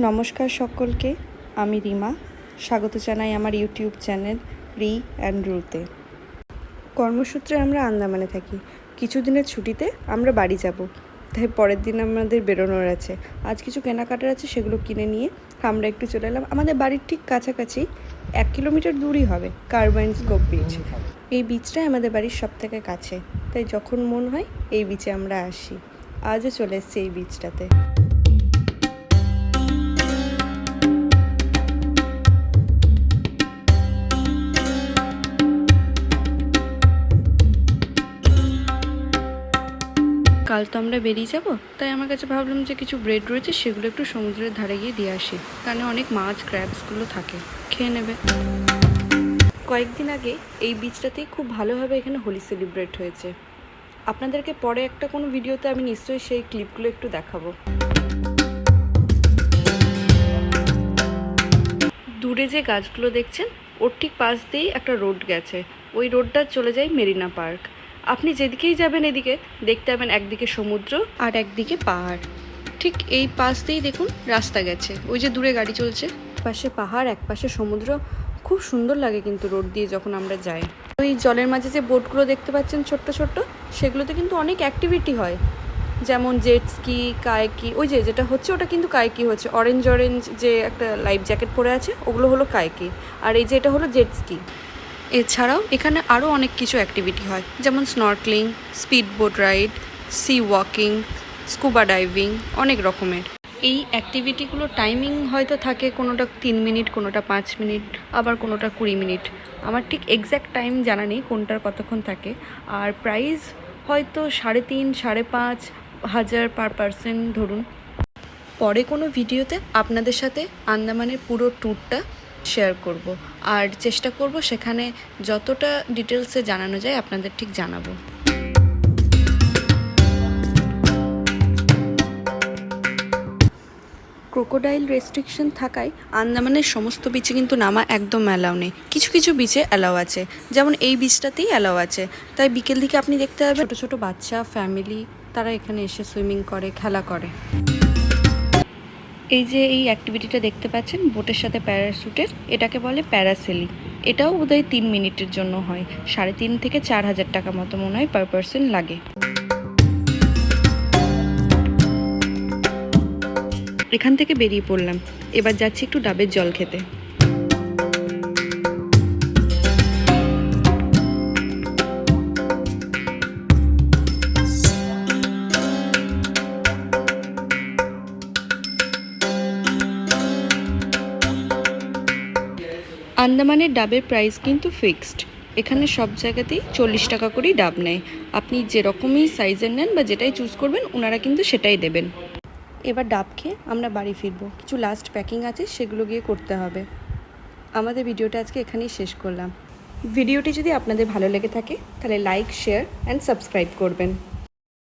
নমস্কার সকলকে, আমি রিমা। স্বাগত জানাই আমার ইউটিউব চ্যানেল রি অ্যান্ড রুতে। কর্মসূত্রে আমরা আন্দামানে থাকি। কিছুদিনের ছুটিতে আমরা বাড়ি যাব, তাই পরের দিন আমাদের বেরোনোর আছে। আজ কিছু কেনাকাটার আছে, সেগুলো কিনে নিয়ে আমরা একটু চলে এলাম আমাদের বাড়ির ঠিক কাছাকাছি 1 কিলোমিটার দূরই হবে কার্বাইনস্কোপ বিচ। এই বিচটাই আমাদের বাড়ির সব থেকে কাছে, তাই যখন মন হয় এই বিচে আমরা আসি। আজও চলে এসেছি এই বিচটাতে। কাল তো আমরা বেরিয়ে যাব, তাই আমার কাছে ভাবলাম যে কিছু ব্রেড রয়েছে, সেগুলো একটু সমুদ্রের ধারে গিয়ে দিয়ে আসি। কারণ অনেক মাছ ক্র্যাবসগুলো থাকে, খেয়ে নেবে। কয়েকদিন আগে এই বিচটাতেই খুব ভালোভাবে এখানে হোলি সেলিব্রেট হয়েছে। আপনাদেরকে পরে একটা কোনো ভিডিওতে আমি নিশ্চয়ই সেই ক্লিপগুলো একটু দেখাবো। দূরে যে গাছগুলো দেখছেন, ওর ঠিক পাশ দিয়েই একটা রোড গেছে। ওই রোডটা চলে যায় মেরিনা পার্ক। আপনি যেদিকেই যাবেন এদিকে দেখতে পাবেন একদিকে সমুদ্র আর একদিকে পাহাড়। ঠিক এই পাশ দিয়েই দেখুন রাস্তা গেছে, ওই যে দূরে গাড়ি চলছে। পাশে পাহাড়, এক পাশে সমুদ্র, খুব সুন্দর লাগে কিন্তু রোড দিয়ে যখন আমরা যাই। ওই জলের মাঝে যে বোটগুলো দেখতে পাচ্ছেন ছোট্ট ছোট্ট, সেগুলোতে কিন্তু অনেক অ্যাক্টিভিটি হয়, যেমন জেট স্কি, কায়াকি। ওই যে যেটা হচ্ছে ওটা কিন্তু কায়াকি হচ্ছে, অরেঞ্জ যে একটা লাইফ জ্যাকেট পরে আছে, ওগুলো হলো কায়াকি। আর এই যে এটা হলো জেট স্কি। এছাড়াও এখানে আরও অনেক কিছু অ্যাক্টিভিটি হয়, যেমন snorkelling, speed boat ride, sea walking, scuba diving, অনেক রকমের। এই অ্যাক্টিভিটিগুলো টাইমিং হয়তো থাকে, কোনোটা 3 মিনিট, কোনোটা 5 মিনিট, আবার কোনোটা 20 মিনিট। আমার ঠিক এক্স্যাক্ট টাইম জানা নেই কোনটার কতক্ষণ থাকে। আর প্রাইস হয়তো 3,500-5,500 পার পারসন ধরুন। পরে কোনো ভিডিওতে আপনাদের সাথে আন্দামানের পুরো ট্যুরটা শেয়ার করব, আর চেষ্টা করব সেখানে যতটা ডিটেলসে জানানো যায় আপনাদের ঠিক জানাবো। ক্রোকোডাইল রেস্ট্রিকশন থাকায় আন্দামানের সমস্ত বিচে কিন্তু নামা একদম অ্যালাউ নেই। কিছু কিছু বিচে অ্যালাউ আছে, যেমন এই বিচটাতেই অ্যালাউ আছে। তাই বিকেল দিকে আপনি দেখতে পাবেন ছোটো ছোটো বাচ্চা, ফ্যামিলি, তারা এখানে এসে সুইমিং করে, খেলা করে। এই যে এই অ্যাক্টিভিটিটা দেখতে পাচ্ছেন বোটের সাথে প্যারাশুটের, এটাকে বলে প্যারাসেলিং। এটাও বোধহয় 3 মিনিটের জন্য হয়। 3,500 থেকে 4,000 টাকা মতো মনে হয় পার পারসন লাগে। এখান থেকে বেরিয়ে পড়লাম, এবার যাচ্ছি একটু ডাবের জল খেতে। আন্দামানের ডাবের প্রাইস কিন্তু ফিক্সড। এখানে সব জায়গাতেই 40 টাকা করেই ডাব নেয়। আপনি যেরকমই সাইজের নেন বা যেটাই চুজ করবেন, ওনারা কিন্তু সেটাই দেবেন। এবার ডাব খেয়ে আমরা বাড়ি ফিরবো। কিছু লাস্ট প্যাকিং আছে, সেগুলো গিয়ে করতে হবে। আমাদের ভিডিওটা আজকে এখানেই শেষ করলাম। ভিডিওটি যদি আপনাদের ভালো লেগে থাকে তাহলে লাইক, শেয়ার অ্যান্ড সাবস্ক্রাইব করবেন।